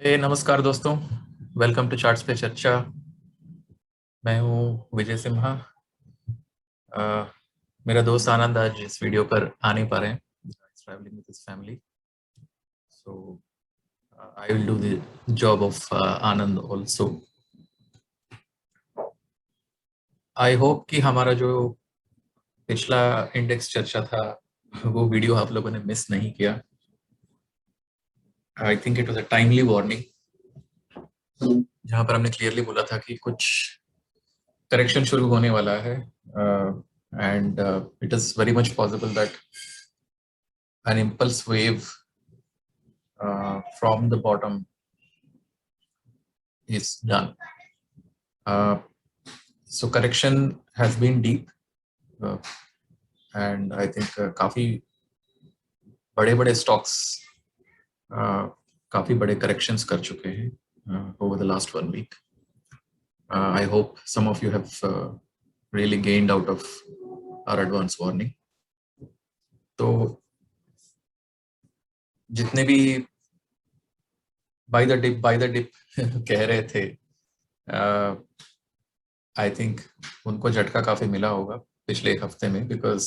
नमस्कार दोस्तों। Welcome to charts पे चर्चा। मैं हूँ विजय सिम्हा। अ, मेरा दोस्त आनंद आज इस वीडियो पर आ नहीं पा रहे हैं, travelling with his family. So I will do the job of Anand also. I hope कि हमारा जो पिछला इंडेक्स चर्चा था वो वीडियो आप लोगों ने मिस नहीं किया। I think it was a timely warning, जहाँ पर हमने क्लियरली बोला था कि कुछ करेक्शन शुरू होने वाला है and it is very much possible that an impulse wave from the bottom is done. So correction has been deep, uh, and I think काफी बड़े stocks काफी बड़े corrections कर चुके हैं over the last 1 week. I hope some of you have really gained out of our advance warning. तो जितने भी by the dip कह रहे थे, आई थिंक उनको झटका काफी मिला होगा पिछले एक हफ्ते में, because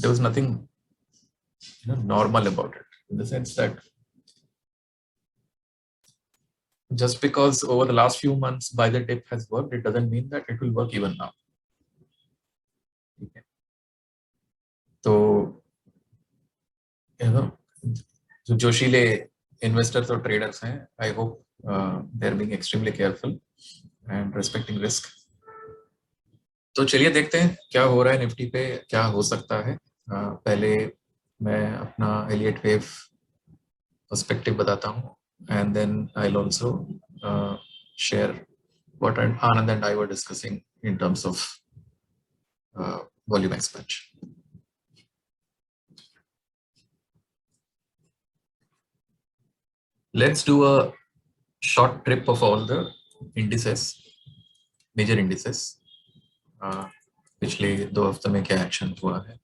there was nothing normal about it, in the sense that just because over the last few months buy the dip has worked, it doesn't mean that it will work even now. Okay. तो जो जोशीले investors और traders हैं, I hope they are being extremely careful and respecting risk. तो चलिए देखते हैं क्या हो रहा है निफ्टी पे, क्या हो सकता है। पहले मैं अपना एलियट वेव पर्सपेक्टिव बताता हूँ, and then I'll also share what Anand and I were discussing in terms of volume expansion. Let's do a short trip of all the indices, major indices. पिछले 2 हफ्ते में क्या एक्शन हुआ है.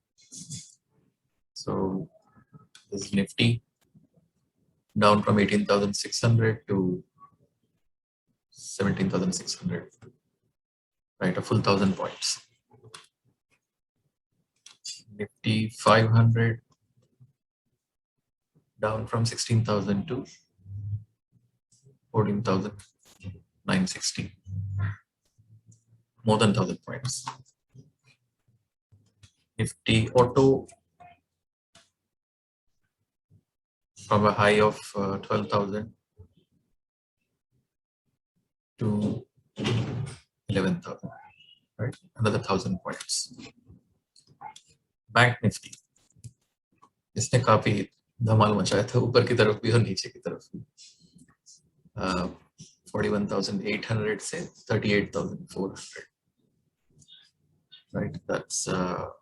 So this is Nifty down from 18,600 to 17,600, right, a full 1,000 points. Nifty 500 down from 16,000 to 14,960, more than 1,000 points. Nifty Auto from a high of 12,000 to 11,000, right? Another 1,000 points. Bank Nifty, इसने काफी धमाल मचाया था, ऊपर की तरफ भी और नीचे की तरफ भी. 41,800 से 38,400, right? That's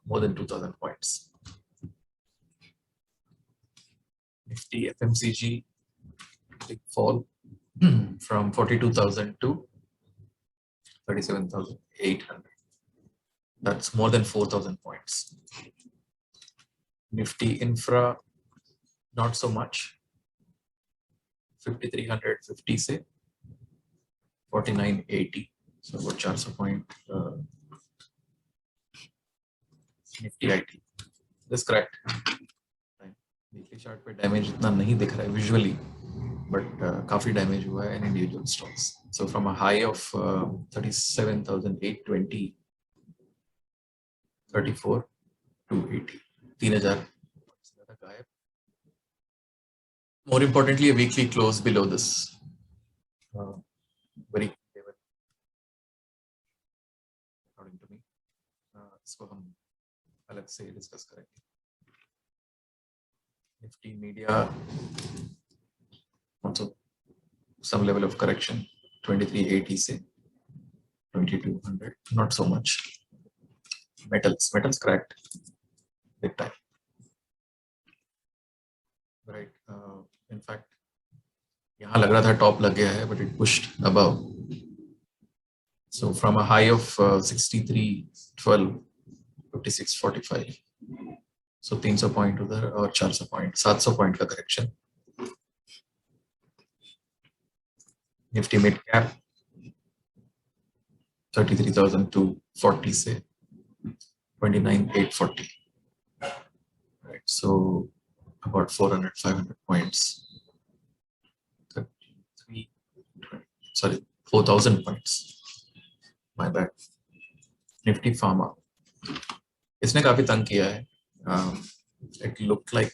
more than 2,000 points. Nifty FMCG, big fall from 42,000 to 37,800. That's more than 4,000 points. Nifty Infra, not so much. 5,350 से 4,980, so about 400 point. Nifty IT, this correct. Weekly chart पे डैमेज इतना नहीं दिख रहा है विजुअली, बट काफी damage हुआ है in individual stocks. So from a high of 37,820, 34 to 80, 3,000 ज्यादा गायब. More importantly, a weekly close below this very level, according to me. इसको हम अलग से डिस्कस करेंगे. Nifty Media also some level of correction, 2380 से 2200, not so much. Metals cracked big time, right? In fact, यहाँ लग रहा था टॉप लग गया है, but it pushed above. So from a high of 6312, 5645, so 300 point उधर और 400 पॉइंट, 700 पॉइंट का करेक्शन. निफ्टी मिड कैप 33,240 से 29,840, right? So about 400-500 points. 4,000 points. My bad. Nifty Pharma. इसने काफी तंग किया है. It looked like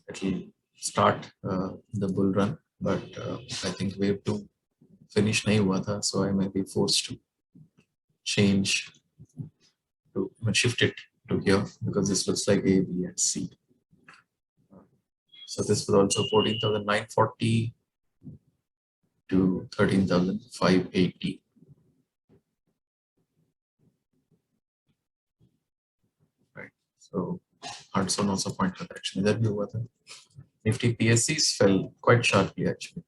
it will start the bull run, but I think wave 2 finish नहीं हुआ था, so I may be forced to shift it to here because this looks like A, B, and C. So this was also 14,940 to 13,580. Right. So 800-900 point का correction इधर भी हुआ था. Nifty PSCs fell quite sharply actually.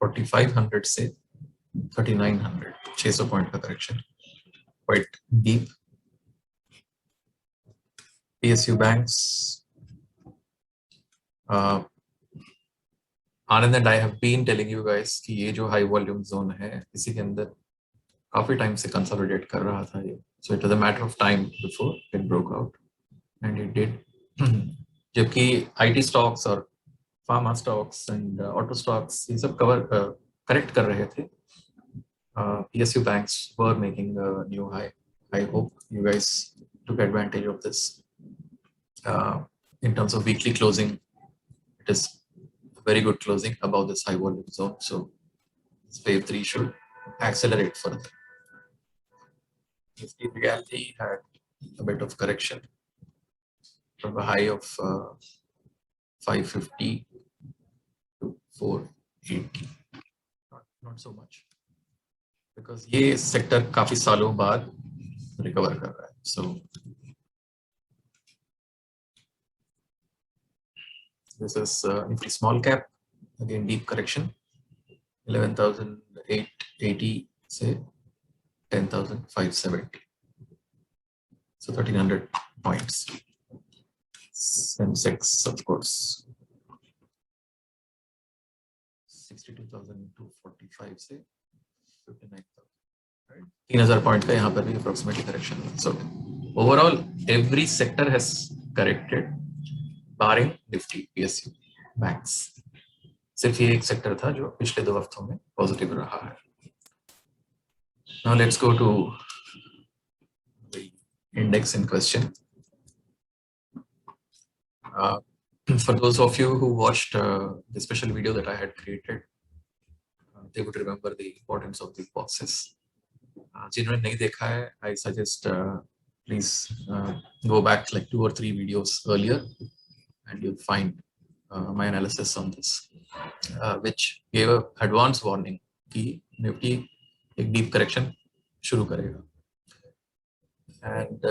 4,500 से 3,900, 600 point का correction, quite deep. PSU banks. Anand and I have been telling you guys कि ये जो high volume zone है, इसी के अंदर काफी time से consolidate कर रहा था ये. So it was a matter of time before it broke out, and it did. जबकि IT stocks और pharma stocks and auto stocks ये सब correct कर रहे थे. PSU banks were making a new high. I hope you guys took advantage of this. In terms of weekly closing, it is a very good closing above this high volume zone. So this wave 3 should accelerate further. Nifty Realty had a bit of correction from a high of 550 to 480. Not so much, because ये sector काफी सालों बाद recover कर रहा है. So this is Nifty small cap, again deep correction, 11,880 से 10,570. So 1,300 points. Sensex, of course, 62,245 से 59,000. Right? 3,000 point का यहाँ पर भी approximately correction. So overall, every sector has corrected, barring Nifty PSU banks. सिर्फ ये एक सेक्टर था जो पिछले 2 हफ्तों में पॉजिटिव रहा है. Now let's go to the index in question. For those of you who watched the special video that I had created, they would remember the importance of these boxes. जिन्होंने नहीं देखा है, I suggest please go back like 2 or 3 videos earlier, and you'll find my analysis on this, which gave a advance warning कि Nifty एक deep correction शुरू करेगा. And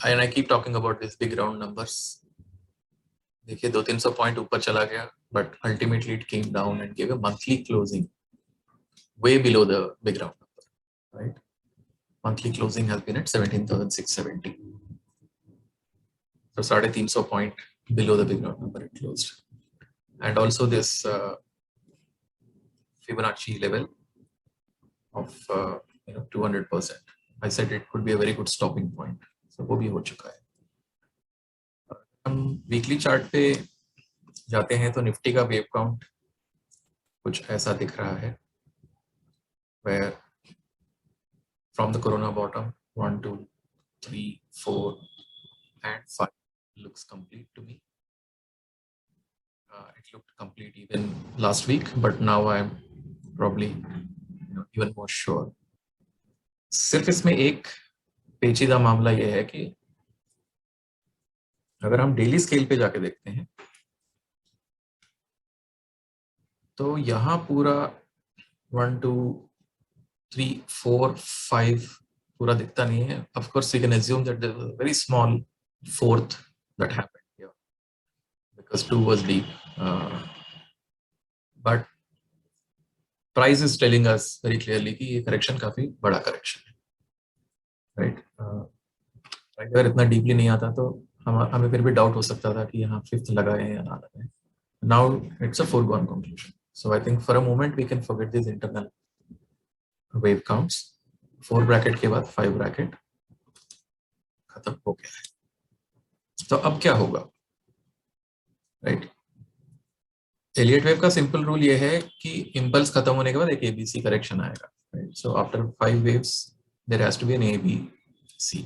I keep talking about these big round numbers. देखिए 200-300 point ऊपर चला गया, but ultimately it came down and gave a monthly closing way below the big round number, right? Monthly closing has been at 17,670. So 350 point below the big round number it closed. And also this Fibonacci level of 200%. I said it could be a very good stopping point. So वो भी हो चुका है. हम weekly chart पे जाते हैं तो निफ्टी का वेव काउंट कुछ ऐसा दिख रहा है, where from the corona bottom 1, 2, 3, 4 and 5 looks complete to me. It looked complete even last week, but now I'm probably even more sure. सिर्फ इसमें एक पेचीदा मामला यह है कि अगर हम डेली स्केल पे जाके देखते हैं तो यहाँ पूरा 1, 2, 3, 4, 5 पूरा दिखता नहीं है. Of course, we can assume that there was a very small fourth that happened here because 2 was deep. But price is telling us very clearly कि ये correction काफी बड़ा correction है, right? अगर इतना deeply नहीं आता तो हमें फिर भी doubt हो सकता था कि यहाँ 5th लगाए या ना लगाए. Now it's a foregone conclusion. So I think for a moment we can forget these internal wave counts. 4 bracket के बाद 5 ब्रैकेट खत्म हो गया है। तो अब क्या होगा, राइट? एलियट वेव का सिंपल रूल ये है कि इंपल्स खत्म होने के बाद एक एबीसी करेक्शन आएगा, right? So after 5 waves there has to be an ABC,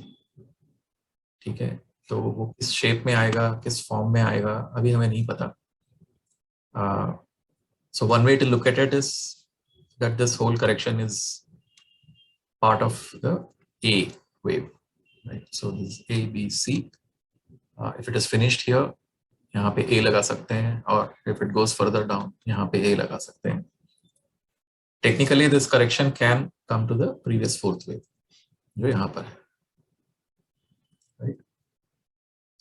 ठीक है? तो वो किस शेप में आएगा, किस फॉर्म में आएगा, अभी हमें नहीं पता. So one way to look at it is that this whole correction is part of the A wave, right? So this A, B, C. If it is finished here, यहाँ पे A लगा सकते हैं, और if it goes further down, यहाँ पे A लगा सकते हैं. Technically, this correction can come to the previous fourth wave, जो यहाँ पर है, right?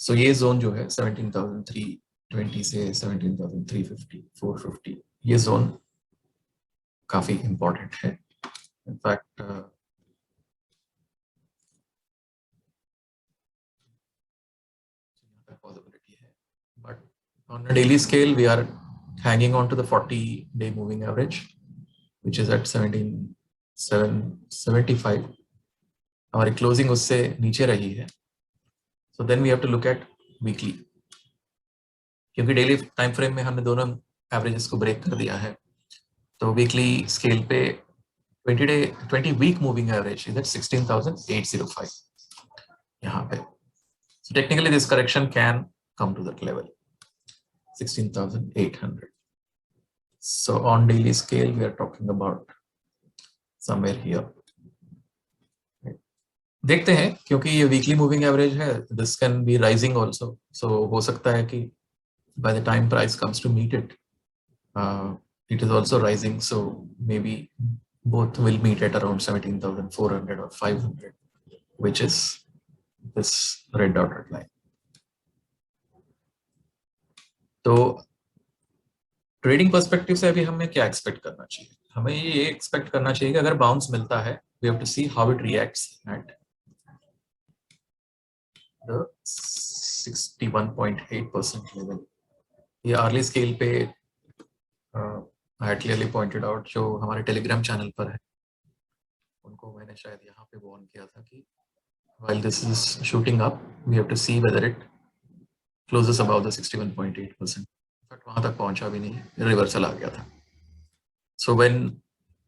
So ये zone जो है 17,320 से 17,350, 450, ये zone काफी important है. In fact, possibility hai. But on a daily scale, we are hanging on to the 40-day moving average, which is at 17,775. हमारी closing उससे नीचे रही है. So then we have to look at weekly, क्योंकि daily time frame में हमने दोनों averages को break कर दिया है. तो weekly scale पे 20 week moving average is at 16,805 यहाँ पे. So technically this correction can come to that level, 16,800. So on daily scale, we are talking about somewhere here. देखते हैं, क्योंकि ये weekly moving average है, this can be rising also. So हो सकता है कि by the time price comes to meet it, it is also rising. So maybe both will meet at around 17,400 or 500, which is this red dotted line. तो trading perspective से अभी हमें क्या expect करना चाहिए? हमें ये एक्सपेक्ट करना चाहिए कि अगर बाउंस मिलता है, we have to see how it reacts at the 61.8% level. ये अर्ली स्केल पे I had clearly pointed out, जो हमारे टेलीग्राम चैनल पर है, उनको मैंने शायद यहाँ पे वार्न किया था कि while this is shooting up, we have to see whether it closes above the 61.8%. But वहां तक पहुंचा भी नहीं, रिवर्सल आ गया था. So when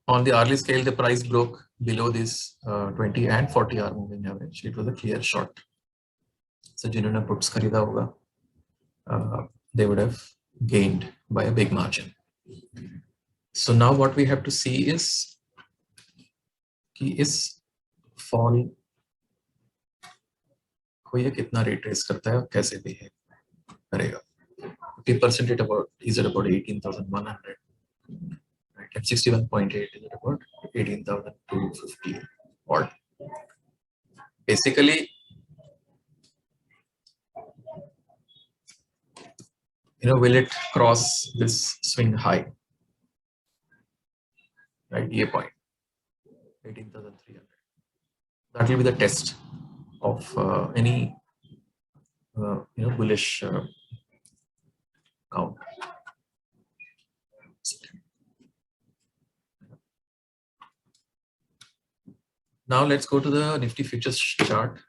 on the early scale the price broke below this 20 and 40 hour moving average, it was a clear short. So जिन्होंने puts खरीदा होगा, they would have gained by a big margin. So now what we have to see is कि इस fall को ये कितना retrace करता है और कैसे behave करेगा. 50% is at about 18,100. Right, at 61.8 is at about 18,250 odd. Basically, will it cross this swing high? Right, ये point 18,300. That will be the test of any bullish count. Now let's go to the Nifty futures chart.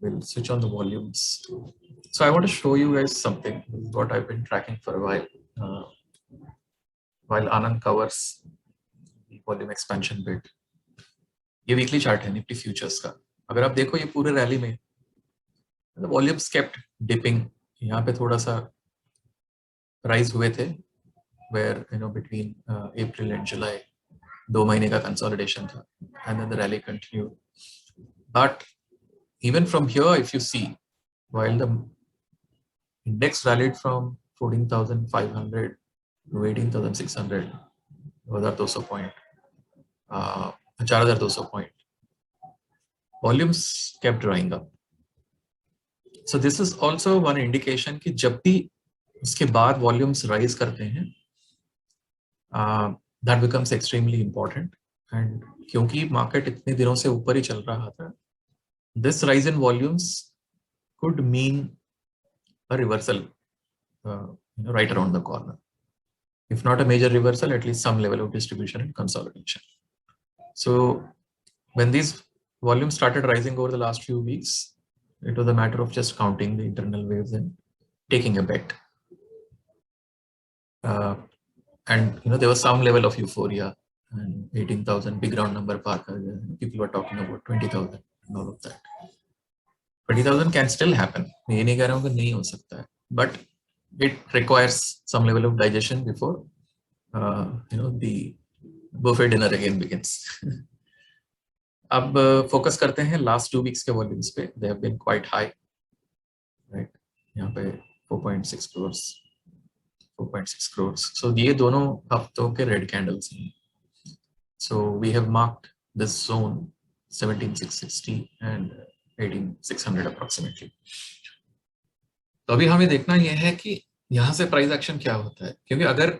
We'll switch on the volumes. So I want to show you guys something. This is what I've been tracking for a while. While Anand covers the volume expansion bit. ये weekly chart है Nifty futures का. अगर आप देखो ये पूरे rally में volumes kept dipping. यहाँ पे थोड़ा सा राइज हुए थे, where between April and July 2 महीने का कंसोलिडेशन था, and then the rally continued. But even from here, if you see, while the index rallied from 14,500 to 18,600, 4,200 point, 4,200 point, volumes kept drying up. So this is also one indication कि जब भी उसके बाद volumes rise करते हैं, that becomes extremely important. And क्योंकि market इतने दिनों से ऊपर ही चल रहा था, this rise in volumes could mean a reversal right around the corner. If not a major reversal, at least some level of distribution and consolidation. So when these volumes started rising over the last few weeks, it was a matter of just counting the internal waves and taking a bet. And there was some level of euphoria, and 18,000 big round number par kar gaya. People were talking about 20,000 and all of that. 20,000 can still happen. मैं ये नहीं कह रहा हूँ कि नहीं हो सकता है, but it requires some level of digestion before the buffet dinner again begins. अब फोकस करते हैं लास्ट 2 वीक्स के वॉल्यूम्स पे. They have been quite high, right. यहाँ पे 4.6 crores, 4.6 crores. सो ये दोनों हफ्तों के रेड कैंडल्स हैं. So we have marked this zone 17,660 and 18,600 approximately. तो अभी हमें देखना यह है कि यहाँ से प्राइस एक्शन क्या होता है, क्योंकि अगर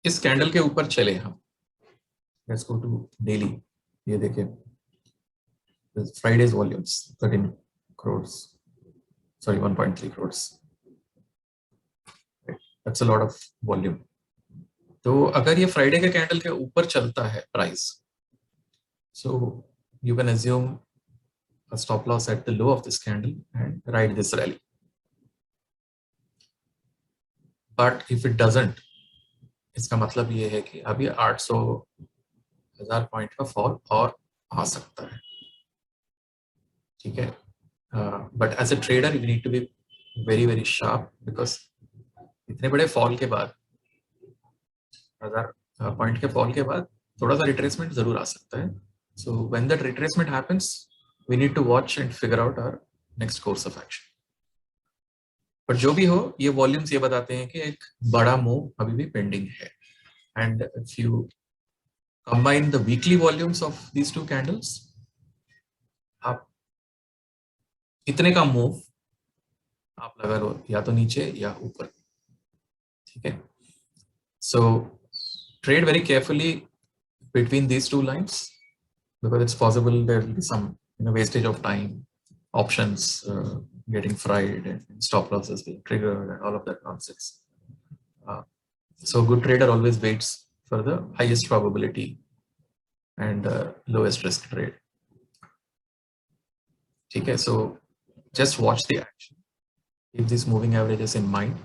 इस कैंडल के ऊपर चले हम, लेट्स गो टू डेली. ये देखिए Friday's volumes 13 crores, sorry 1.3 crores. That's a lot of volume. तो अगर ये फ्राइडे के कैंडल के ऊपर चलता है price, so you can assume a stop loss at the low of this candle and ride this rally. But if it doesn't, इसका मतलब ये है कि अभी 800,000 पॉइंट का फॉल और आ सकता है. ठीक है. But as a trader you need to be very very sharp, because इतने बड़े फॉल के बाद, 1000 पॉइंट के फॉल के बाद थोड़ा सा रिट्रेसमेंट जरूर आ सकता है. So when that retracement happens, we need to watch and figure out our next course of action. पर जो भी हो, ये वॉल्यूम्स ये बताते हैं कि एक बड़ा मूव अभी भी पेंडिंग है. And if you combine the weekly volumes of these two candles, आप इतने का मूव आप लगा लो या तो नीचे या ऊपर. ठीक है. So trade very carefully between these two lines, because it's possible there will be some wastage of time, options getting fried, and stop losses being triggered and all of that nonsense. So good trader always waits for the highest probability and lowest risk trade. Okay, so just watch the action, keep these moving averages in mind.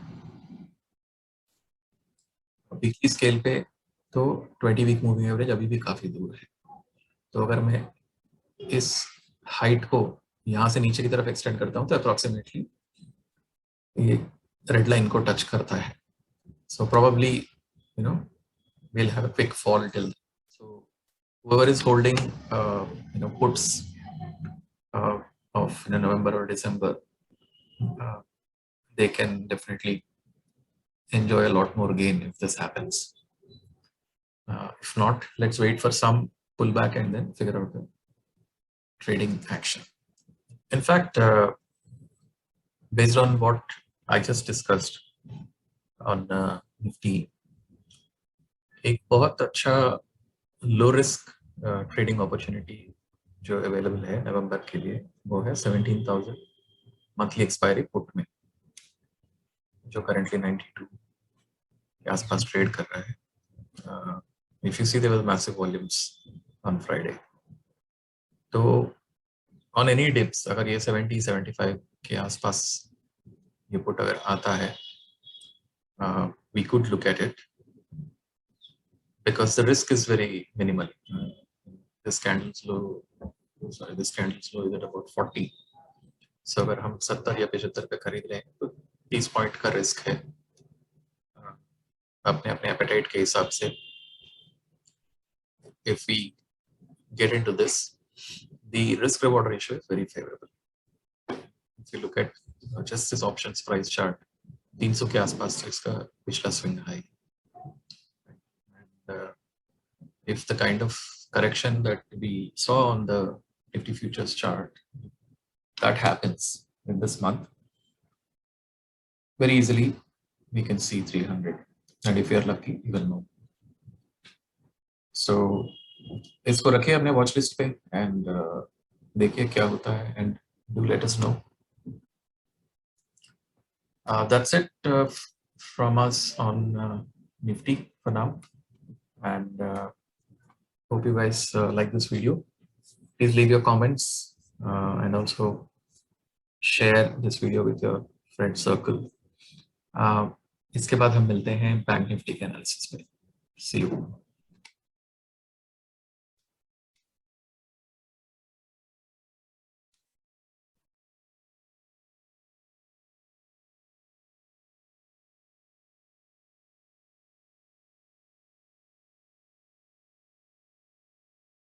Weekly scale पे तो 20 week moving average अभी भी काफी दूर है. तो अगर मैं इस हाइट को यहाँ से नीचे की तरफ एक्सटेंड करता हूँ तो अप्रोक्सीमेटली ये रेड लाइन को टच करता है. So probably we'll have a quick fall till then. So whoever is holding puts of November or December, they can definitely enjoy a lot more gain if this happens. If not, let's wait for some pullback and then figure out the trading action. In fact, based on what I just discussed on Nifty, एक बहुत अच्छा low risk trading opportunity जो available है नवंबर के लिए, वो है 17,000 monthly expiry put में, जो करंटली 92 के आसपास ट्रेड कर रहा है. If you see, there was massive volumes on Friday. तो on any dips, अगर ये 70-75 के आसपास ये पुट अगर आता है, we could look at it because the risk is very minimal. This candle's low is at about 40. So अगर हम 70 या 75 पे खरीद रहे हैं तो 30 पॉइंट का रिस्क है. अपने अपने एपेटाइट के हिसाब से if we get into this, the risk reward ratio is very favorable. If you look at just this options price chart, 300 के आसपास तो इसका पिछला swing high. And if the kind of correction that we saw on the Nifty futures chart that happens in this month, very easily we can see 300, and if you are lucky, even more. So इसको रखिए अपने watch list पे and देखिए क्या होता है, and do let us know. That's it from us on Nifty for now, and hope you guys like this video. Please leave your comments and also share this video with your friend circle. इसके बाद हम मिलते हैं bank Nifty के analysis में. See you.